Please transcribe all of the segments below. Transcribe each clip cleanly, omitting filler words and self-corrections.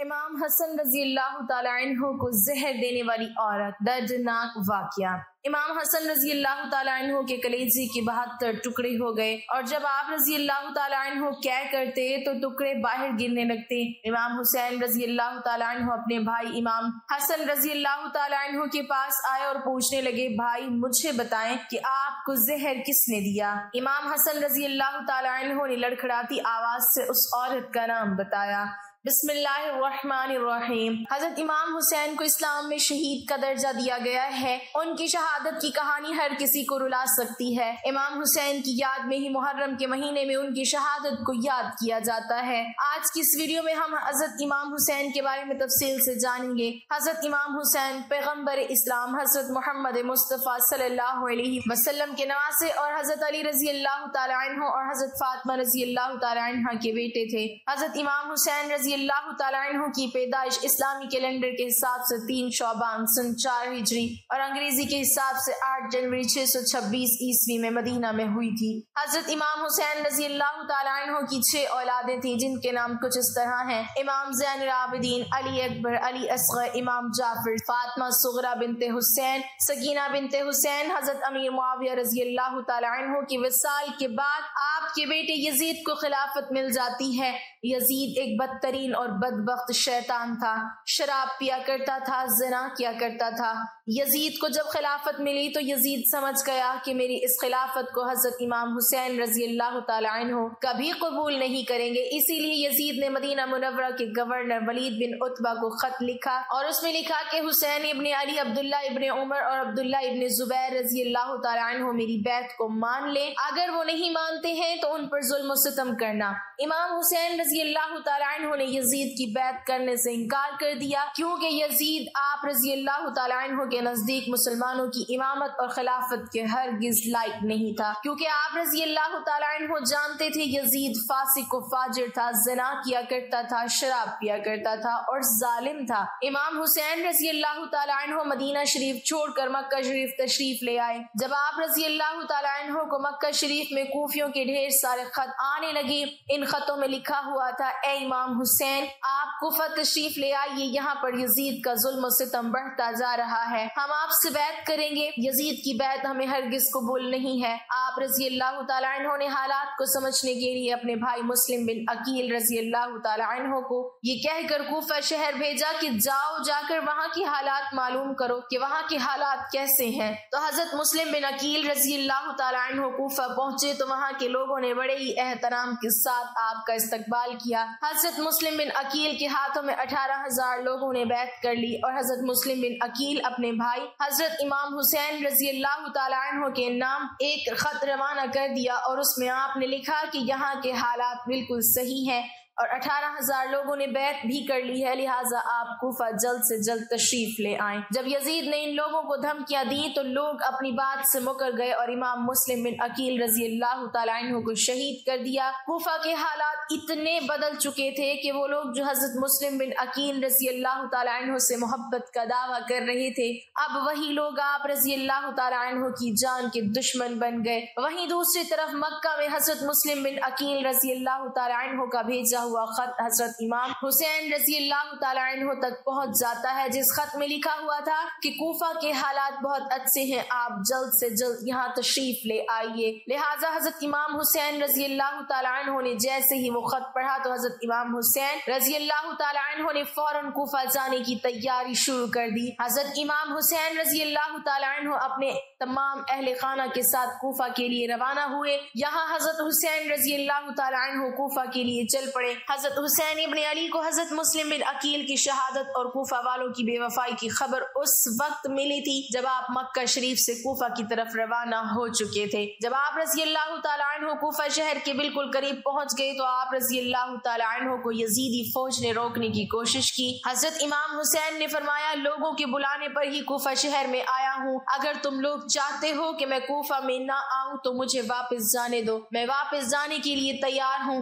امام حسن رضی اللہ تعالیٰ عنہ کو زہر دینے والی عورت، دردناک واقعہ۔ امام حسن رضی اللہ تعالیٰ عنہ کے کلیجے کے 72 ٹکڑے ہو گئے، اور جب آپ رضی اللہ تعالیٰ عنہ کیا کرتے تو ٹکڑے باہر گرنے لگتے۔ امام حسین رضی اللہ تعالیٰ عنہ اپنے بھائی امام حسن رضی اللہ تعالیٰ عنہ کے پاس آئے اور پوچھنے لگے، بھائی مجھے بتائیں کہ آپ کو زہر کس نے دیا؟ امام حسن رضی اللہ تعالیٰ عنہ نے لڑکھڑاتی آواز سے اس عورت کا نام بتایا۔ بسم اللہ الرحمن الرحیم۔ حضرت امام حسین کو اسلام میں شہید کا درجہ دیا گیا ہے۔ ان کی شہادت کی کہانی ہر کسی کو رلا سکتی ہے۔ امام حسین کی یاد میں ہی محرم کے مہینے میں ان کی شہادت کو یاد کیا جاتا ہے۔ آج کی اس ویڈیو میں ہم حضرت امام حسین کے بارے میں تفصیل سے جانیں گے۔ حضرت امام حسین پیغمبر اسلام حضرت محمد مصطفیٰ صلی اللہ علیہ وسلم کے نواسے اور حضرت علی رضی اللہ تعالیٰ عنہ اور حضرت فاطمہ رضی اللہ تعالیٰ عنہ کے بیٹے تھے۔ حضرت امام حسین رضی اللہ تعالیٰ عنہ کی پیدائش اسلامی کیلنڈر کے حساب سے 3 شعبان سن 4 ہجری اور انگریزی کے حساب سے 8 جنوری 626 عیسوی میں مدینہ میں ہوئی تھی۔ حضرت امام حسین رضی اللہ تعالیٰ عنہ کی 6 اولادیں تھیں، جن کے نام کچھ اس طرح ہیں: امام زین العابدین، علی اکبر، علی اصغر، امام جعفر، فاطمہ صغرا بنت حسین، سکینہ بنت حسین۔ حضرت امیر معاویہ رضی اللہ تعالیٰ عنہ کی وصال کے بعد آپ کے بیٹے یزید کو خلافت مل جاتی ہے۔ یزید ایک بدترین اور بدبخت شیطان تھا، شراب پیا کرتا تھا، زنا کیا کرتا تھا۔ یزید کو جب خلافت ملی تو یزید سمجھ گیا کہ میری اس خلافت کو حضرت امام حسین رضی اللہ تعالیٰ عنہ کبھی قبول نہیں کریں گے۔ اسی لیے یزید نے مدینہ منورہ کے گورنر ولید بن عتبہ کو خط لکھا اور اس میں لکھا کہ حسین ابن علی، عبداللہ ابن عمر اور عبداللہ ابن زبیر رضی اللہ تعالیٰ عنہ میری بیعت کو مان لیں، اگر وہ نہیں مانتے ہیں تو ان پر ظلم و ستم کرنا۔ امام حسین رضی اللہ تعالیٰ عنہ نے یزید کی بیعت کرنے سے انکار کر دیا، کیونکہ یزید آپ رضی اللہ تعالیٰ عنہ کے نزدیک مسلمانوں کی امامت اور خلافت کے ہرگز لائق نہیں تھا، کیونکہ آپ رضی اللہ تعالیٰ عنہ جانتے تھے یزید فاسق و فاجر تھا، زنا کیا کرتا تھا، شراب پیا کرتا تھا اور ظالم تھا۔ امام حسین رضی اللہ تعالیٰ عنہ مدینہ شریف چھوڑ کر مکہ شریف تشریف لے آئے۔ جب آپ رضی اللہ تعالیٰ عنہ کو مکہ شریف میں کوفیوں کے ڈھیر سارے خط آنے لگے، ان خطوں میں لکھا ہوا تھا: اے امام حسین، آپ کوفہ تشریف لے آئیے، یہاں پر یزید کا ظلم و ستم بڑھتا جا رہا ہے، ہم آپ سے بیعت کریں گے، یزید کی بیعت ہمیں ہرگز قبول نہیں ہے۔ آپ رضی اللہ تعالیٰ عنہ نے حالات کو سمجھنے کے لیے اپنے بھائی مسلم بن عقیل رضی اللہ تعالیٰ عنہ کو یہ کہہ کر کوفہ شہر بھیجا کہ جاؤ، جا کر وہاں کی حالات معلوم کرو کہ وہاں کے حالات کیسے ہیں۔ تو حضرت مسلم بن عقیل رضی اللہ تعالیٰ عنہ کوفہ پہنچے تو وہاں کے لوگوں نے بڑے ہی احترام کے ساتھ آپ کا استقبال کیا۔ حضرت مسلم بن عقیل کے ہاتھوں میں 18,000 لوگوں نے بیعت کر لی اور حضرت مسلم بن عقیل اپنے بھائی حضرت امام حسین رضی اللہ تعالیٰ عنہ کے نام ایک خط روانہ کر دیا اور اس میں آپ نے لکھا کہ یہاں کے حالات بالکل صحیح ہیں اور 18,000 لوگوں نے بیعت بھی کر لی ہے، لہٰذا آپ کوفہ جلد سے جلد تشریف لے آئیں۔ جب یزید نے ان لوگوں کو دھمکیاں دی تو لوگ اپنی بات سے مکر گئے اور امام مسلم بن عقیل رضی اللہ تعالیٰ عنہ کو شہید کر دیا۔ کوفہ کے حالات اتنے بدل چکے تھے کہ وہ لوگ جو حضرت مسلم بن عقیل رضی اللہ تعالیٰ عنہ سے محبت کا دعویٰ کر رہے تھے، اب وہی لوگ آپ رضی اللہ تعالیٰ عنہ کی جان کے دشمن بن گئے۔ وہیں دوسری طرف مکہ میں حضرت مسلم بن عقیل رضی اللہ تعالیٰ عنہ کا بھیجا ہوا خط حضرت امام حسین رضی اللہ تعالیٰ عنہ تک پہنچ جاتا ہے، جس خط میں لکھا ہوا تھا کہ کوفہ کے حالات بہت اچھے ہیں، آپ جلد سے جلد یہاں تشریف لے آئیے۔ لہٰذا حضرت امام حسین رضی اللہ تعالیٰ عنہ نے جیسے ہی وہ خط پڑھا تو حضرت امام حسین رضی اللہ تعالیٰ عنہ نے فوراً کوفہ جانے کی تیاری شروع کر دی۔ حضرت امام حسین رضی اللہ تعالیٰ عنہ اپنے تمام اہل خانہ کے ساتھ کوفہ کے لیے روانہ ہوئے۔ یہاں حضرت حسین رضی اللہ تعالیٰ عنہ کوفہ کے لیے چل پڑے۔ حضرت حسین ابن علی کو حضرت مسلم بن عقیل کی شہادت اور کوفہ والوں کی بے وفائی کی خبر اس وقت ملی تھی جب آپ مکہ شریف سے کوفہ کی طرف روانہ ہو چکے تھے۔ جب آپ رضی اللہ تعالیٰ عنہ کوفہ شہر کے بالکل قریب پہنچ گئے تو آپ رضی اللہ تعالیٰ عنہ کو یزیدی فوج نے روکنے کی کوشش کی۔ حضرت امام حسین نے فرمایا، لوگوں کے بلانے پر ہی کوفہ شہر میں آیا ہوں، اگر تم لوگ چاہتے ہو کہ میں کوفہ میں نہ آؤں تو مجھے واپس جانے دو، میں واپس جانے کے لیے تیار ہوں۔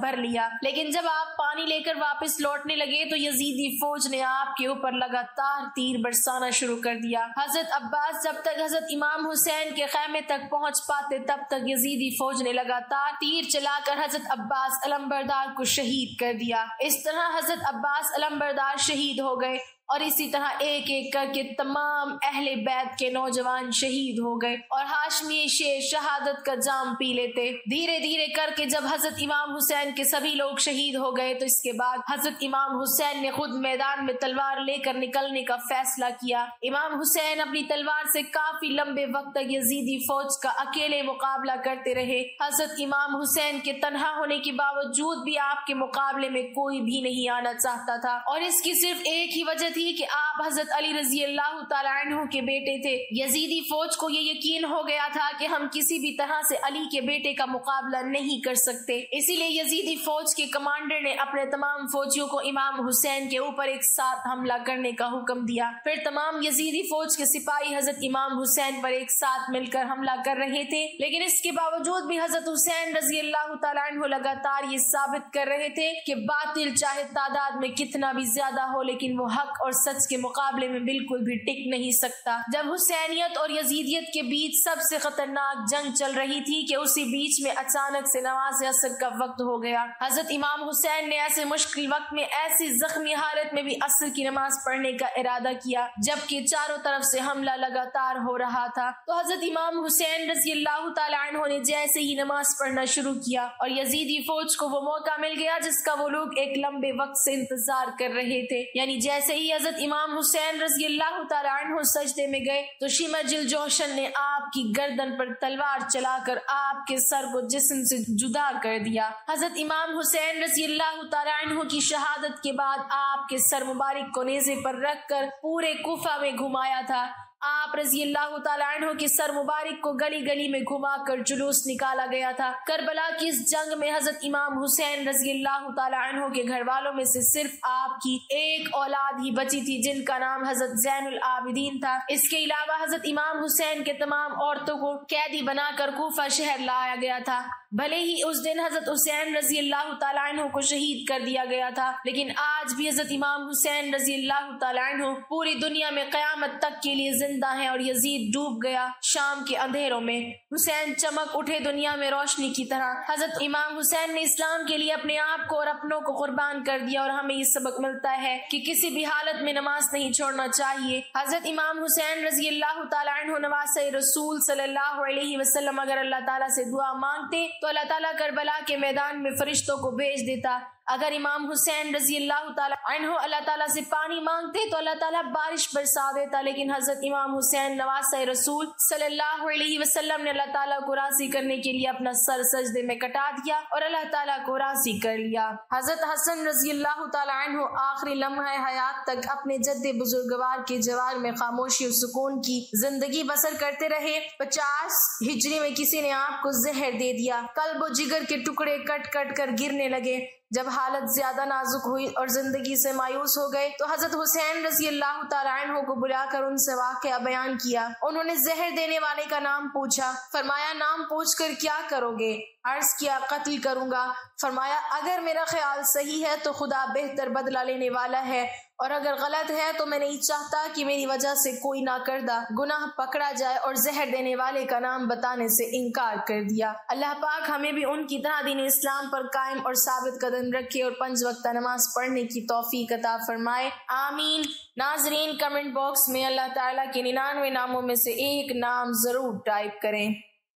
بھر لیا، لیکن جب آپ پانی لے کر واپس لوٹنے لگے تو یزیدی فوج نے آپ کے اوپر لگاتار تیر برسانا شروع کر دیا۔ حضرت عباس جب تک حضرت امام حسین کے خیمے تک پہنچ پاتے تب تک یزیدی فوج نے لگاتار تیر چلا کر حضرت عباس علمبردار کو شہید کر دیا۔ اس طرح حضرت عباس علمبردار شہید ہو گئے اور اسی طرح ایک ایک کر کے تمام اہل بیت کے نوجوان شہید ہو گئے اور ہاشمی شیر شہادت کا جام پی لیتے۔ دھیرے دھیرے کر کے جب حضرت امام حسین کے سبھی لوگ شہید ہو گئے تو اس کے بعد حضرت امام حسین نے خود میدان میں تلوار لے کر نکلنے کا فیصلہ کیا۔ امام حسین اپنی تلوار سے کافی لمبے وقت تک یزیدی فوج کا اکیلے مقابلہ کرتے رہے۔ حضرت امام حسین کے تنہا ہونے کے باوجود بھی آپ کے مقابلے میں کوئی بھی نہیں آنا چاہتا تھا، اور اس کی صرف ایک ہی وجہ تھی کہ آپ حضرت علی رضی اللہ تعالیٰ عنہ کے بیٹے تھے۔ یزیدی فوج کو یہ یقین ہو گیا تھا کہ ہم کسی بھی طرح سے علی کے بیٹے کا مقابلہ نہیں کر سکتے، اسی لیے یزیدی فوج کے کمانڈر نے اپنے تمام فوجیوں کو امام حسین کے اوپر ایک ساتھ حملہ کرنے کا حکم دیا۔ پھر تمام یزیدی فوج کے سپاہی حضرت امام حسین پر ایک ساتھ مل کر حملہ کر رہے تھے، لیکن اس کے باوجود بھی حضرت حسین رضی اللہ تعالیٰ عنہ لگاتار یہ ثابت کر رہے تھے کہ باطل چاہے تعداد میں کتنا بھی زیادہ ہو لیکن وہ حق اور سچ کے مقابلے میں بالکل بھی ٹک نہیں سکتا۔ جب حسینیت اور یزیدیت کے بیچ سب سے خطرناک جنگ چل رہی تھی کہ اسی بیچ میں اچانک سے نماز عصر کا وقت ہو گیا۔ حضرت امام حسین نے ایسے مشکل وقت میں ایسی زخمی حالت میں بھی عصر کی نماز پڑھنے کا ارادہ کیا جبکہ چاروں طرف سے حملہ لگاتار ہو رہا تھا، تو حضرت امام حسین رضی اللہ تعالیٰ عنہ نے جیسے ہی نماز پڑھنا شروع کیا اور یزیدی فوج کو وہ موقع مل گیا جس کا وہ لوگ ایک لمبے وقت سے انتظار کر رہے تھے، یعنی جیسے ہی حضرت امام حسین رضی اللہ تعالیٰ عنہ سجدے میں گئے تو شمج الجوشن نے آپ کی گردن پر تلوار چلا کر آپ کے سر کو جسم سے جدا کر دیا۔ حضرت امام حسین رضی اللہ تعالیٰ عنہ کی شہادت کے بعد آپ کے سر مبارک کو نیزے پر رکھ کر پورے کوفہ میں گھمایا تھا۔ آپ رضی اللہ تعالیٰ عنہ کے سر مبارک کو گلی گلی میں گھما کر جلوس نکالا گیا تھا۔ کربلا کی اس جنگ میں حضرت امام حسین رضی اللہ تعالیٰ عنہ کے گھر والوں میں سے صرف آپ کی ایک اولاد ہی بچی تھی جن کا نام حضرت زین العابدین تھا۔ اس کے علاوہ حضرت امام حسین کے تمام عورتوں کو قیدی بنا کر کوفہ شہر لایا گیا تھا۔ بھلے ہی اس دن حضرت حسین رضی اللہ تعالیٰ عنہ کو شہید کر دیا گیا تھا، لیکن آج بھی حضرت امام حسین رضی اللہ تعالیٰ عنہ پوری دنیا میں قیامت تک کے لیے زندہ ہیں اور یزید ڈوب گیا شام کے اندھیروں میں، حسین چمک اٹھے دنیا میں روشنی کی طرح۔ حضرت امام حسین نے اسلام کے لیے اپنے آپ کو اور اپنوں کو قربان کر دیا اور ہمیں یہ سبق ملتا ہے کہ کسی بھی حالت میں نماز نہیں چھوڑنا چاہیے۔ حضرت امام حسین رضی اللہ تعالیٰ عنہ نواسۂ رسول صلی اللہ علیہ وسلم اگر اللہ تعالیٰ سے دعا مانگتے تو اللہ تعالیٰ کربلا کے میدان میں فرشتوں کو بھیج دیتا۔ اگر امام حسین رضی اللہ تعالیٰ عنہ اللہ تعالیٰ سے پانی مانگتے تو اللہ تعالیٰ بارش برسا دیتا، لیکن حضرت امام حسین نواسۂ رسول صلی اللہ علیہ وسلم نے اللہ تعالیٰ کو راضی کرنے کے لیے اپنا سر سجدے میں کٹا دیا اور اللہ تعالیٰ کو راضی کر لیا۔ حضرت حسن رضی اللہ تعالیٰ عنہ آخری لمحہ حیات تک اپنے جد بزرگوار کے جوار میں خاموشی اور سکون کی زندگی بسر کرتے رہے۔ 50 ہجری میں کسی نے آپ کو زہر دے دیا، قلب و جگر کے ٹکڑے کٹ کٹ کر گرنے لگے۔ جب حالت زیادہ نازک ہوئی اور زندگی سے مایوس ہو گئے تو حضرت حسین رضی اللہ تعالیٰ عنہ کو بلا کر ان سے واقعہ بیان کیا۔ انہوں نے زہر دینے والے کا نام پوچھا، فرمایا نام پوچھ کر کیا کرو گے؟ عرض کیا قتل کروں گا۔ فرمایا اگر میرا خیال صحیح ہے تو خدا بہتر بدلہ لینے والا ہے، اور اگر غلط ہے تو میں نہیں چاہتا کہ میری وجہ سے کوئی ناکردہ گناہ پکڑا جائے، اور زہر دینے والے کا نام بتانے سے انکار کر دیا۔ اللہ پاک ہمیں بھی ان کی طرح دین اسلام پر قائم اور ثابت قدم رکھے اور 5 وقتہ نماز پڑھنے کی توفیق عطا فرمائے، آمین۔ ناظرین کمنٹ باکس میں اللہ تعالیٰ کے 99 ناموں میں سے ایک نام ضرور ٹائپ کریں۔